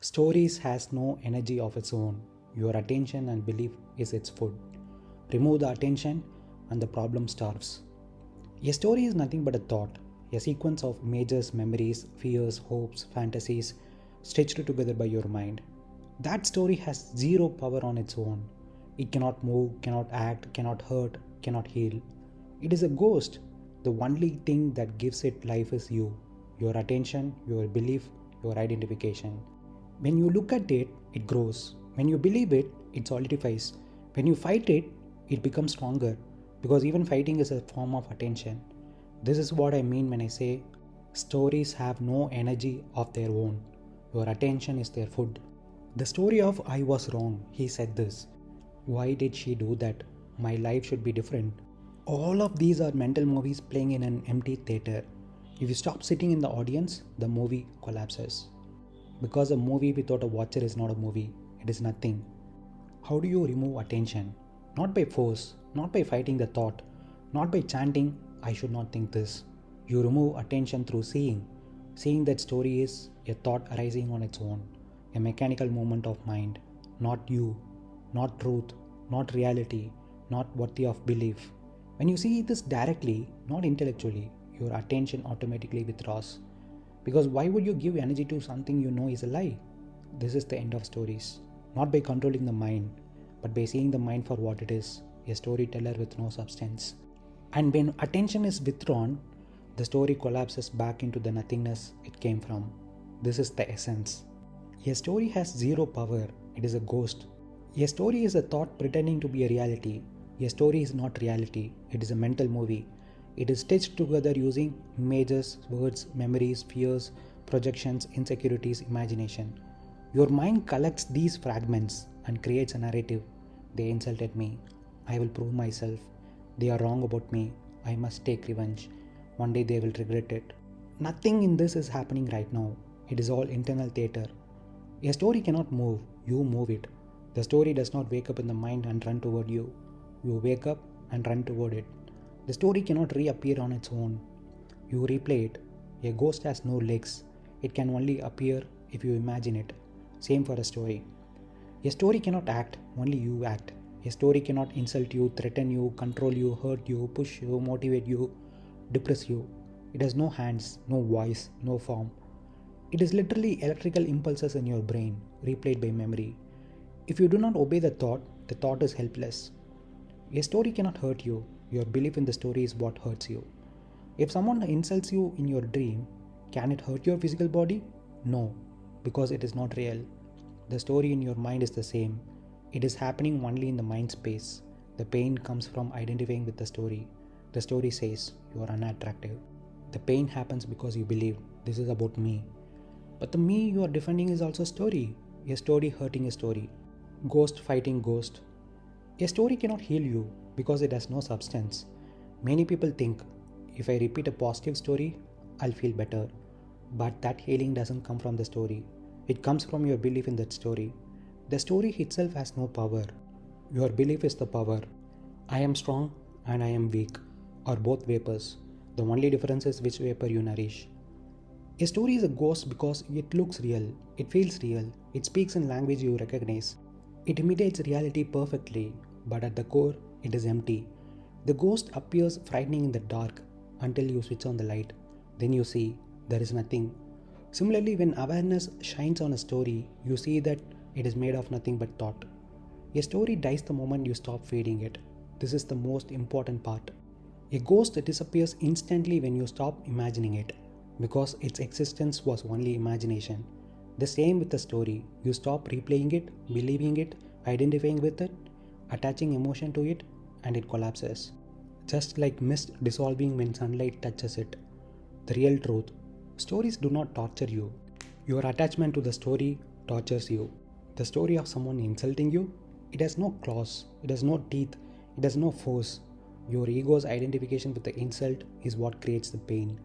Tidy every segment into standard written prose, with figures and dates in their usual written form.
Stories has no energy of its own. Your attention and belief is its food. Remove the attention and the problem starves. A story is nothing but a thought, a sequence of images, memories, fears, hopes, fantasies stitched together by your mind. That story has zero power on its own. It cannot move, cannot act, cannot hurt, cannot heal. It is a ghost. The only thing that gives it life is you, your attention, your belief, your identification. When you look at it, it grows. When you believe it, it solidifies. When you fight it, it becomes stronger because even fighting is a form of attention. This is what I mean when I say stories have no energy of their own. Your attention is their food. The story of I was wrong, he said this. Why did she do that? My life should be different. All of these are mental movies playing in an empty theater. If you stop sitting in the audience, the movie collapses. Because a movie without a watcher is not a movie, it is nothing. How do you remove attention? Not by force, not by fighting the thought, not by chanting, I should not think this. You remove attention through seeing. Seeing that story is a thought arising on its own, a mechanical movement of mind, not you, not truth, not reality, not worthy of belief. When you see this directly, not intellectually, your attention automatically withdraws. Because why would you give energy to something you know is a lie? This is the end of stories. Not by controlling the mind, but by seeing the mind for what it is, a storyteller with no substance. And when attention is withdrawn, the story collapses back into the nothingness it came from. This is the essence. A story has zero power, it is a ghost. A story is a thought pretending to be a reality. A story is not reality, it is a mental movie. It is stitched together using images, words, memories, fears, projections, insecurities, imagination. Your mind collects these fragments and creates a narrative. They insulted me. I will prove myself. They are wrong about me. I must take revenge. One day they will regret it. Nothing in this is happening right now. It is all internal theater. A story cannot move. You move it. The story does not wake up in the mind and run toward you. You wake up and run toward it. The story cannot reappear on its own. You replay it. A ghost has no legs. It can only appear if you imagine it. Same for a story. A story cannot act, only you act. A story cannot insult you, threaten you, control you, hurt you, push you, motivate you, depress you. It has no hands, no voice, no form. It is literally electrical impulses in your brain, replayed by memory. If you do not obey the thought is helpless. A story cannot hurt you. Your belief in the story is what hurts you. If someone insults you in your dream, can it hurt your physical body? No, because it is not real. The story in your mind is the same. It is happening only in the mind space. The pain comes from identifying with the story. The story says you are unattractive. The pain happens because you believe this is about me. But the me you are defending is also story. A story hurting a story. Ghost fighting ghost. A story cannot heal you because it has no substance. Many people think, if I repeat a positive story, I'll feel better. But that healing doesn't come from the story. It comes from your belief in that story. The story itself has no power. Your belief is the power. I am strong and I am weak, or both vapors. The only difference is which vapor you nourish. A story is a ghost because it looks real, it feels real, it speaks in language you recognize. It imitates reality perfectly, but at the core, it is empty. The ghost appears frightening in the dark until you switch on the light. Then you see there is nothing. Similarly, when awareness shines on a story, you see that it is made of nothing but thought. A story dies the moment you stop feeding it. This is the most important part. A ghost disappears instantly when you stop imagining it, because its existence was only imagination. The same with the story. You stop replaying it, believing it, identifying with it, attaching emotion to it, and it collapses. Just like mist dissolving when sunlight touches it. The real truth. Stories do not torture you. Your attachment to the story tortures you. The story of someone insulting you, it has no claws, it has no teeth, it has no force. Your ego's identification with the insult is what creates the pain.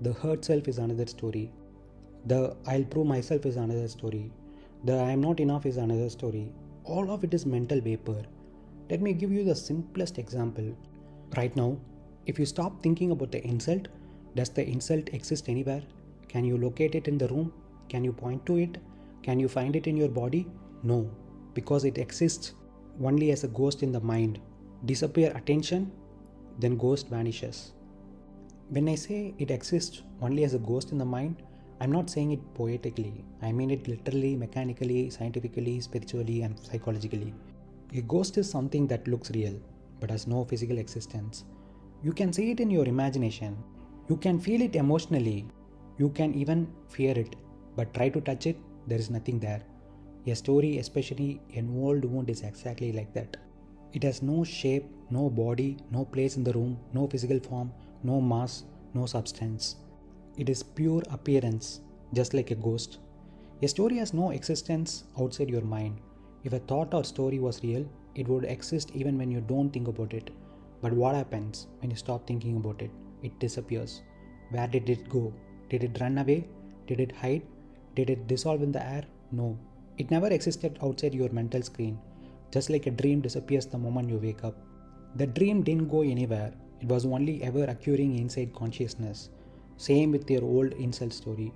The hurt self is another story. The I'll prove myself is another story. The I am not enough is another story. All of it is mental vapor. Let me give you the simplest example. Right now, if you stop thinking about the insult, does the insult exist anywhere? Can you locate it in the room? Can you point to it? Can you find it in your body? No, because it exists only as a ghost in the mind. Disappear attention, then ghost vanishes. When I say it exists only as a ghost in the mind, I'm not saying it poetically. I mean it literally, mechanically, scientifically, spiritually, and psychologically. A ghost is something that looks real but has no physical existence. You can see it in your imagination. You can feel it emotionally. You can even fear it. But try to touch it, there is nothing there. A story, especially an old wound, is exactly like that. It has no shape, no body, no place in the room, no physical form, no mass, no substance. It is pure appearance, just like a ghost. A story has no existence outside your mind. If a thought or story was real, it would exist even when you don't think about it. But what happens when you stop thinking about it? It disappears. Where did it go? Did it run away? Did it hide? Did it dissolve in the air? No. It never existed outside your mental screen. Just like a dream disappears the moment you wake up. The dream didn't go anywhere. It was only ever occurring inside consciousness. Same with your old insult story.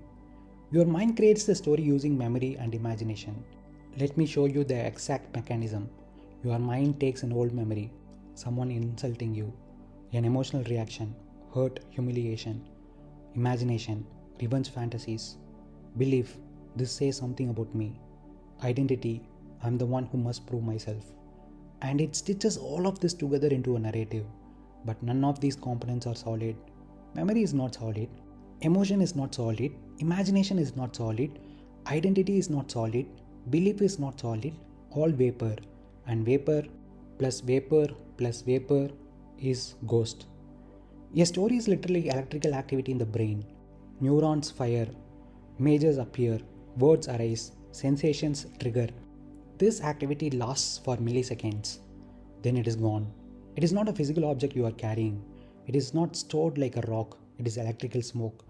Your mind creates the story using memory and imagination. Let me show you the exact mechanism. Your mind takes an old memory, someone insulting you, an emotional reaction, hurt, humiliation, imagination, revenge fantasies, belief, this says something about me, identity, I'm the one who must prove myself. And it stitches all of this together into a narrative. But none of these components are solid. Memory is not solid. Emotion is not solid. Imagination is not solid. Identity is not solid. Belief is not solid. All vapor. And vapor plus vapor plus vapor is ghost. A story is literally electrical activity in the brain. Neurons fire. Images appear. Words arise. Sensations trigger. This activity lasts for milliseconds. Then it is gone. It is not a physical object you are carrying. It is not stored like a rock. It is electrical smoke.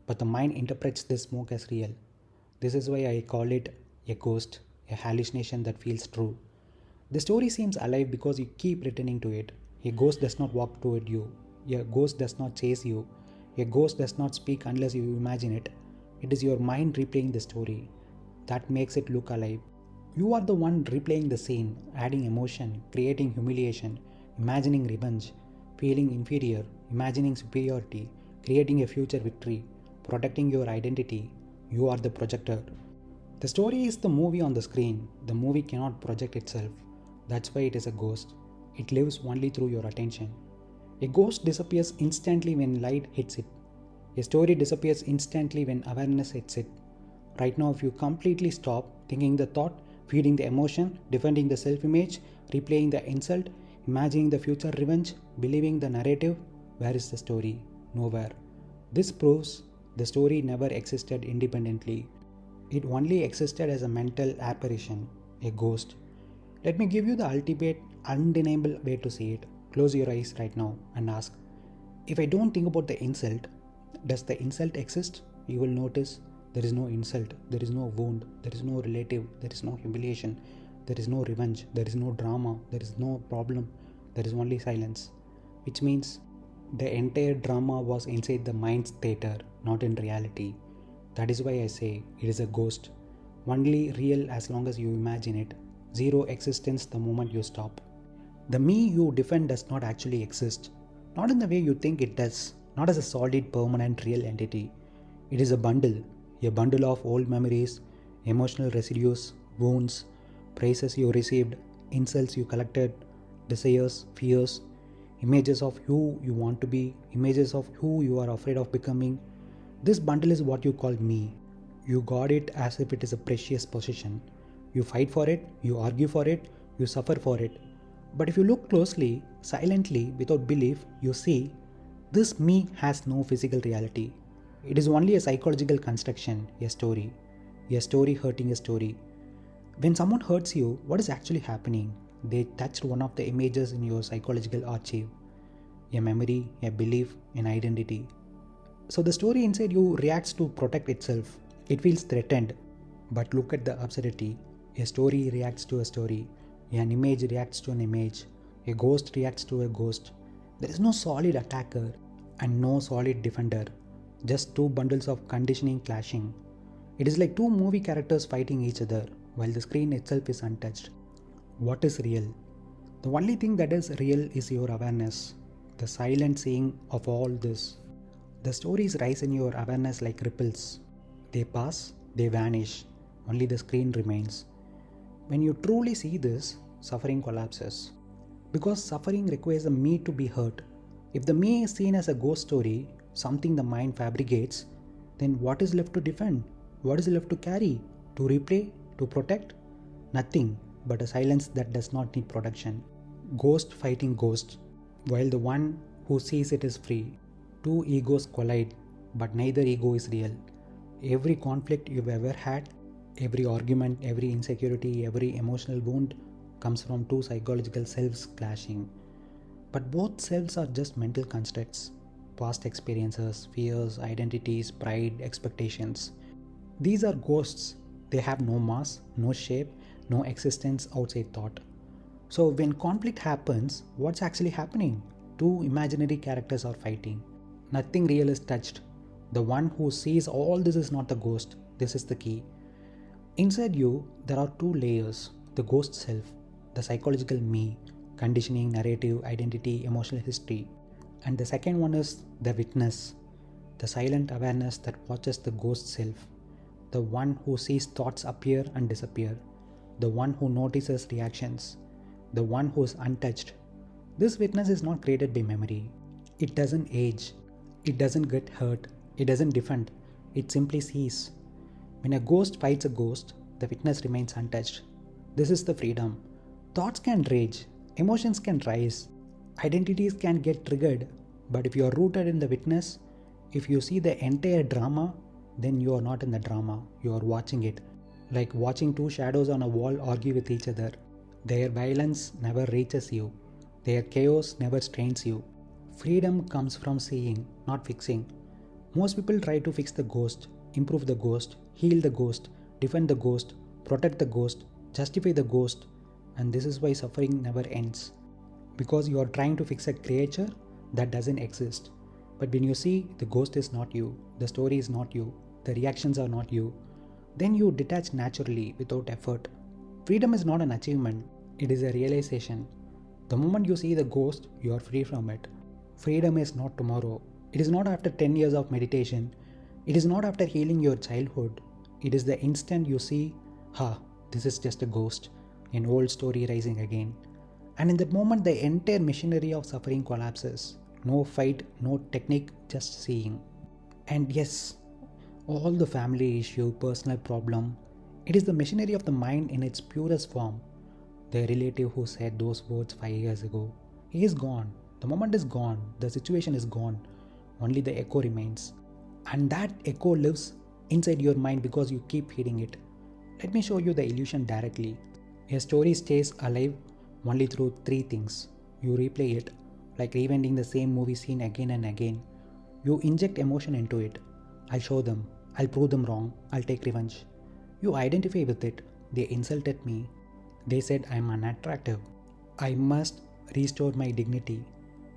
But the mind interprets this smoke as real. This is why I call it a ghost, a hallucination that feels true. The story seems alive because you keep returning to it. A ghost does not walk toward you. A ghost does not chase you. A ghost does not speak unless you imagine it. It is your mind replaying the story. That makes it look alive. You are the one replaying the scene, adding emotion, creating humiliation, imagining revenge, feeling inferior, imagining superiority, creating a future victory, protecting your identity. You are the projector. The story is the movie on the screen. The movie cannot project itself. That's why it is a ghost. It lives only through your attention. A ghost disappears instantly when light hits it. A story disappears instantly when awareness hits it. Right now, if you completely stop thinking the thought, feeding the emotion, defending the self-image, replaying the insult, imagining the future revenge, believing the narrative, where is the story? Nowhere. This proves the story never existed independently. It only existed as a mental apparition, a ghost. Let me give you the ultimate, undeniable way to see it. Close your eyes right now and ask, if I don't think about the insult, does the insult exist? You will notice there is no insult, there is no wound, there is no relative, there is no humiliation, there is no revenge, there is no drama, there is no problem, there is only silence. Which means the entire drama was inside the mind's theater, not in reality. That is why I say it is a ghost. Only real as long as you imagine it. Zero existence the moment you stop. The me you defend does not actually exist. Not in the way you think it does. Not as a solid, permanent, real entity. It is a bundle of old memories, emotional residues, wounds, praises you received, insults you collected, desires, fears, images of who you want to be, images of who you are afraid of becoming. This bundle is what you call me. You guard it as if it is a precious possession. You fight for it, you argue for it, you suffer for it. But if you look closely, silently, without belief, you see this me has no physical reality. It is only a psychological construction, a story hurting a story. When someone hurts you, what is actually happening? They touched one of the images in your psychological archive, a memory, a belief, an identity. So the story inside you reacts to protect itself. It feels threatened. But look at the absurdity. A story reacts to a story. An image reacts to an image. A ghost reacts to a ghost. There is no solid attacker and no solid defender. Just two bundles of conditioning clashing. It is like two movie characters fighting each other while the screen itself is untouched. What is real? The only thing that is real is your awareness, the silent seeing of all this. The stories rise in your awareness like ripples. They pass, they vanish, only the screen remains. When you truly see this, suffering collapses. Because suffering requires the me to be hurt. If the me is seen as a ghost story, something the mind fabricates, then what is left to defend? What is left to carry? To replay? To protect? Nothing but a silence that does not need protection. Ghost fighting ghost, while the one who sees it is free. Two egos collide, but neither ego is real. Every conflict you've ever had, every argument, every insecurity, every emotional wound comes from two psychological selves clashing. But both selves are just mental constructs, past experiences, fears, identities, pride, expectations. These are ghosts. They have no mass, no shape, no existence outside thought. So when conflict happens, what's actually happening? Two imaginary characters are fighting. Nothing real is touched. The one who sees all this is not the ghost. This is the key. Inside you, there are two layers: the ghost self, the psychological me, conditioning, narrative, identity, emotional history. And the second one is the witness, the silent awareness that watches the ghost self, the one who sees thoughts appear and disappear, the one who notices reactions, the one who is untouched. This witness is not created by memory. It doesn't age. It doesn't get hurt. It doesn't defend. It simply sees. When a ghost fights a ghost, the witness remains untouched. This is the freedom. Thoughts can rage, emotions can rise, identities can get triggered, but if you are rooted in the witness, if you see the entire drama, then you are not in the drama, you are watching it. Like watching two shadows on a wall argue with each other. Their violence never reaches you. Their chaos never strains you. Freedom comes from seeing, not fixing. Most people try to fix the ghost, improve the ghost, heal the ghost, defend the ghost, protect the ghost, justify the ghost, and this is why suffering never ends. Because you are trying to fix a creature that doesn't exist. But when you see the ghost is not you, the story is not you, the reactions are not you, then you detach naturally without effort. Freedom is not an achievement, it is a realization. The moment you see the ghost, you are free from it. Freedom is not tomorrow. It is not after 10 years of meditation. It is not after healing your childhood. It is the instant you see, this is just a ghost, an old story rising again. And in that moment, the entire machinery of suffering collapses. No fight, no technique, just seeing. And yes, all the family issue, personal problem, it is the machinery of the mind in its purest form. The relative who said those words 5 years ago, he is gone. The moment is gone. The situation is gone. Only the echo remains. And that echo lives inside your mind because you keep feeding it. Let me show you the illusion directly. A story stays alive only through 3 things. You replay it, like rewinding the same movie scene again and again. You inject emotion into it. I'll show them. I'll prove them wrong. I'll take revenge. You identify with it. They insulted me. They said I'm unattractive. I must restore my dignity.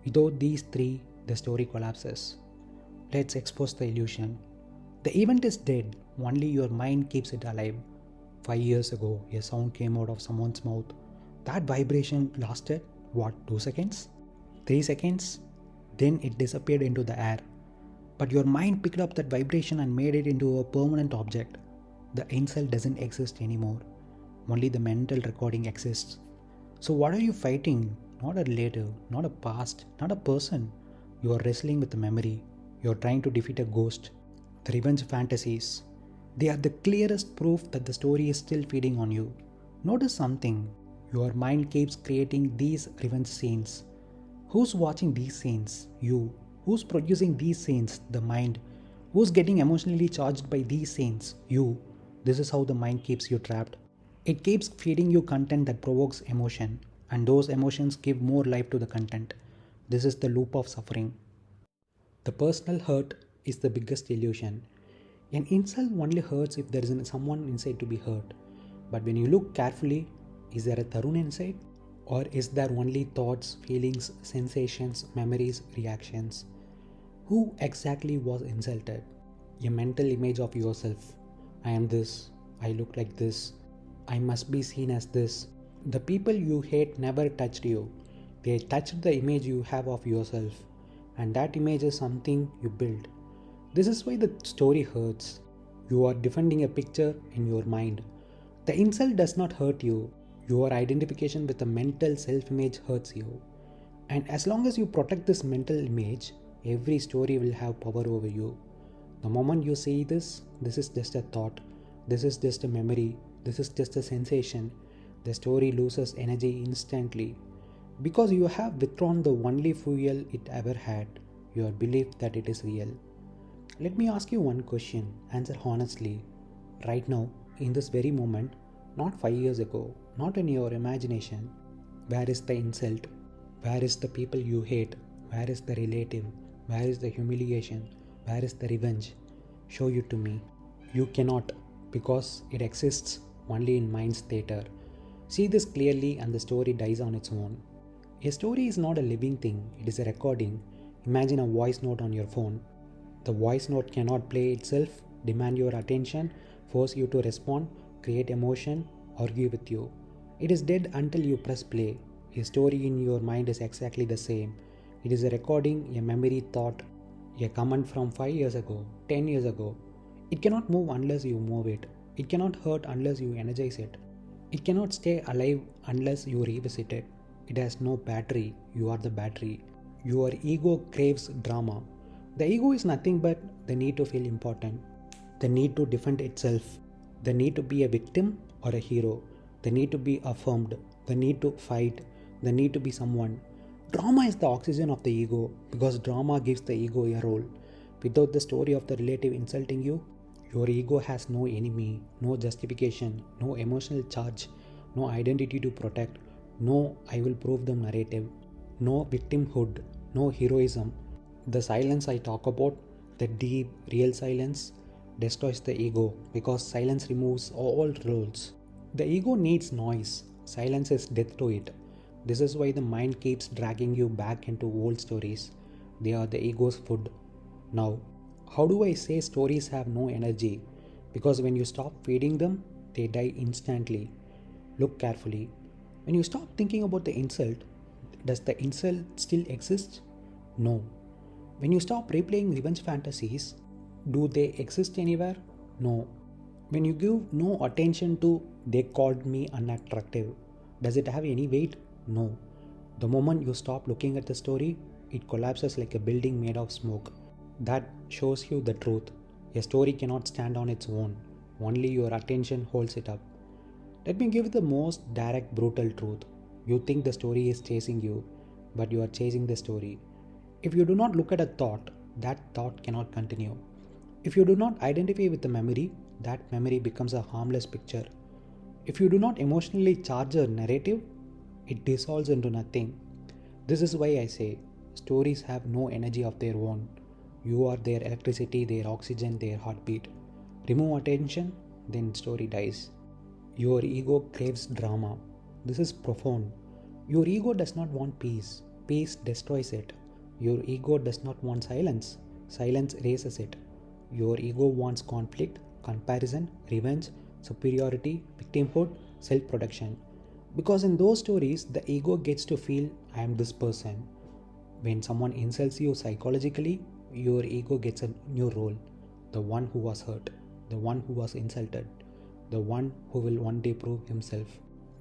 Without these 3, the story collapses. Let's expose the illusion. The event is dead. Only your mind keeps it alive. 5 years ago, a sound came out of someone's mouth. That vibration lasted, 2 seconds? 3 seconds? Then it disappeared into the air. But your mind picked up that vibration and made it into a permanent object. The insult doesn't exist anymore. Only the mental recording exists. So what are you fighting? Not a relative, not a past, not a person. You are wrestling with a memory. You are trying to defeat a ghost. The revenge fantasies. They are the clearest proof that the story is still feeding on you. Notice something. Your mind keeps creating these revenge scenes. Who's watching these scenes? You. Who's producing these scenes? The mind. Who's getting emotionally charged by these scenes? You. This is how the mind keeps you trapped. It keeps feeding you content that provokes emotion, and those emotions give more life to the content. This is the loop of suffering. The personal hurt is the biggest illusion. An insult only hurts if there isn't someone inside to be hurt. But when you look carefully, is there a Tarun inside? Or is there only thoughts, feelings, sensations, memories, reactions? Who exactly was insulted? A mental image of yourself. I am this, I look like this, I must be seen as this. The people you hate never touched you. They touched the image you have of yourself, and that image is something you build. This is why the story hurts. You are defending a picture in your mind. The insult does not hurt you. Your identification with the mental self image hurts you. And as long as you protect this mental image, every story will have power over you. The moment you say this is just a thought, this is just a memory, this is just a sensation, the story loses energy instantly. Because you have withdrawn the only fuel it ever had, your belief that it is real. Let me ask you one question, answer honestly. Right now, in this very moment, not 5 years ago, not in your imagination, where is the insult? Where is the people you hate? Where is the relative? Where is the humiliation? Where is the revenge? Show it to me. You cannot, because it exists only in mind's theater. See this clearly and the story dies on its own. A story is not a living thing, it is a recording. Imagine a voice note on your phone. The voice note cannot play itself, demand your attention, force you to respond, create emotion, argue with you. It is dead until you press play. A story in your mind is exactly the same. It is a recording, a memory, thought, a comment from 5 years ago, 10 years ago. It cannot move unless you move it. It cannot hurt unless you energize it. It cannot stay alive unless you revisit it. It has no battery. You are the battery. Your ego craves drama. The ego is nothing but the need to feel important, the need to defend itself, the need to be a victim or a hero, the need to be affirmed, the need to fight, the need to be someone. Drama is the oxygen of the ego because drama gives the ego a role. Without the story of the relative insulting you, your ego has no enemy, no justification, no emotional charge, no identity to protect, no I will prove them narrative, no victimhood, no heroism. The silence I talk about, the deep, real silence, destroys the ego because silence removes all roles. The ego needs noise, silence is death to it. This is why the mind keeps dragging you back into old stories. They are the ego's food. Now, how do I say stories have no energy? Because when you stop feeding them, they die instantly. Look carefully. When you stop thinking about the insult, does the insult still exist? No. When you stop replaying revenge fantasies, do they exist anywhere? No. When you give no attention to they called me unattractive, does it have any weight? No. The moment you stop looking at the story, it collapses like a building made of smoke. That shows you the truth. A story cannot stand on its own. Only your attention holds it up. Let me give you the most direct, brutal truth. You think the story is chasing you, but you are chasing the story. If you do not look at a thought, that thought cannot continue. If you do not identify with the memory, that memory becomes a harmless picture. If you do not emotionally charge a narrative, it dissolves into nothing. This is why I say stories have no energy of their own. You are their electricity, their oxygen, their heartbeat. Remove attention, then story dies. Your ego craves drama. This is profound. Your ego does not want peace. Peace destroys it. Your ego does not want silence. Silence erases it. Your ego wants conflict, comparison, revenge, superiority, victimhood, self-protection. Because in those stories, the ego gets to feel I am this person. When someone insults you psychologically, your ego gets a new role. The one who was hurt, the one who was insulted, the one who will one day prove himself.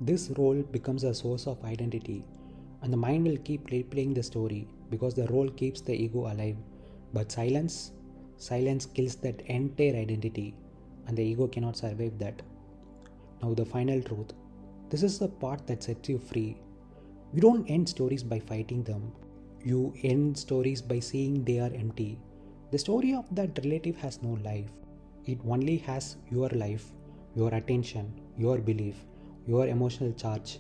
This role becomes a source of identity, and the mind will keep replaying the story because the role keeps the ego alive. But silence kills that entire identity, and the ego cannot survive that. Now, the final truth. This is the part that sets you free. You don't end stories by fighting them. You end stories by seeing they are empty. The story of that relative has no life. It only has your life, your attention, your belief, your emotional charge.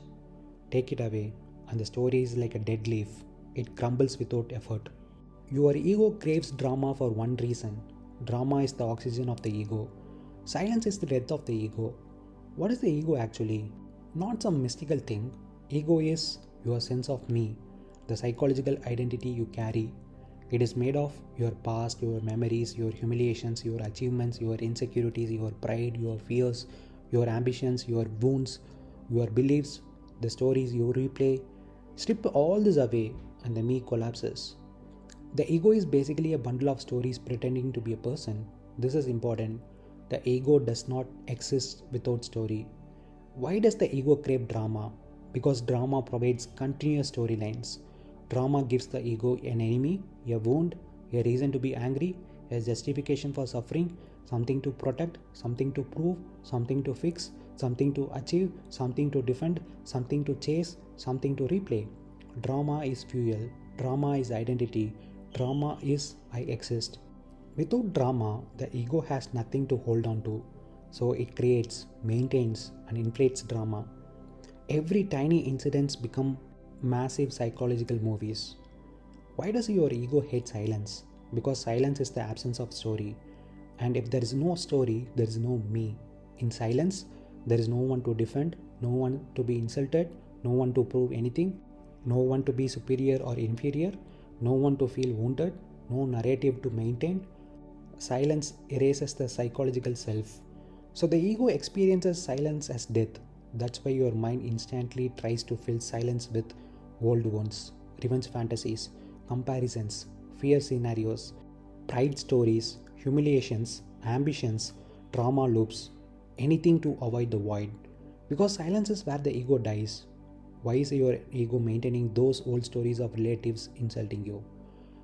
Take it away, and the story is like a dead leaf. It crumbles without effort. Your ego craves drama for one reason. Drama is the oxygen of the ego. Silence is the death of the ego. What is the ego actually? Not some mystical thing. Ego is your sense of me, the psychological identity you carry. It is made of your past, your memories, your humiliations, your achievements, your insecurities, your pride, your fears, your ambitions, your wounds, your beliefs, the stories you replay. Strip all this away and the me collapses. The ego is basically a bundle of stories pretending to be a person. This is important. The ego does not exist without story. Why does the ego crave drama? Because drama provides continuous storylines. Drama gives the ego an enemy, a wound, a reason to be angry, a justification for suffering, something to protect, something to prove, something to fix, something to achieve, something to defend, something to chase, something to replay. Drama is fuel, drama is identity, drama is I exist. Without drama, the ego has nothing to hold on to, so it creates, maintains, and inflates drama. Every tiny incidents become massive psychological movies. Why does your ego hate silence? Because silence is the absence of story. And if there is no story, there is no me. In silence, there is no one to defend, no one to be insulted, no one to prove anything, no one to be superior or inferior, no one to feel wounded, no narrative to maintain. Silence erases the psychological self. So the ego experiences silence as death. That's why your mind instantly tries to fill silence with old wounds, revenge fantasies, comparisons, fear scenarios, pride stories, humiliations, ambitions, trauma loops, anything to avoid the void. Because silence is where the ego dies. Why is your ego maintaining those old stories of relatives insulting you?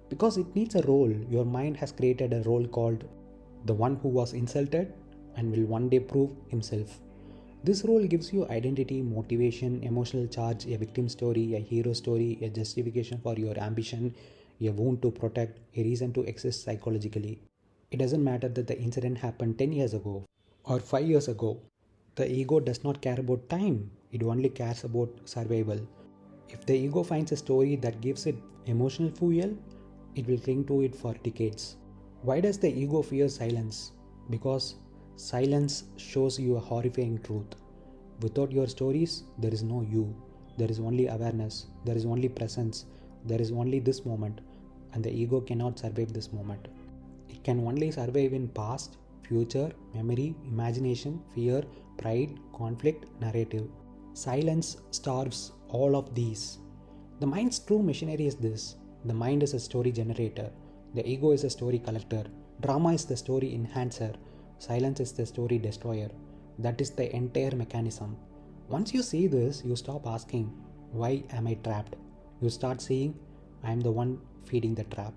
Because it needs a role. Your mind has created a role called the one who was insulted and will one day prove himself. This role gives you identity, motivation, emotional charge, a victim story, a hero story, a justification for your ambition, a wound to protect, a reason to exist psychologically. It doesn't matter that the incident happened 10 years ago or 5 years ago. The ego does not care about time, it only cares about survival. If the ego finds a story that gives it emotional fuel, it will cling to it for decades. Why does the ego fear silence? Because silence shows you a horrifying truth. Without your stories, there is no you. There is only awareness. There is only presence. There is only this moment. And the ego cannot survive this moment. It can only survive in past, future, memory, imagination, fear, pride, conflict, narrative. Silence starves all of these. The mind's true machinery is this: the mind is a story generator, the ego is a story collector, drama is the story enhancer, silence is the story destroyer. That is the entire mechanism. Once you see this, you stop asking, why am I trapped? You start saying, I am the one feeding the trap.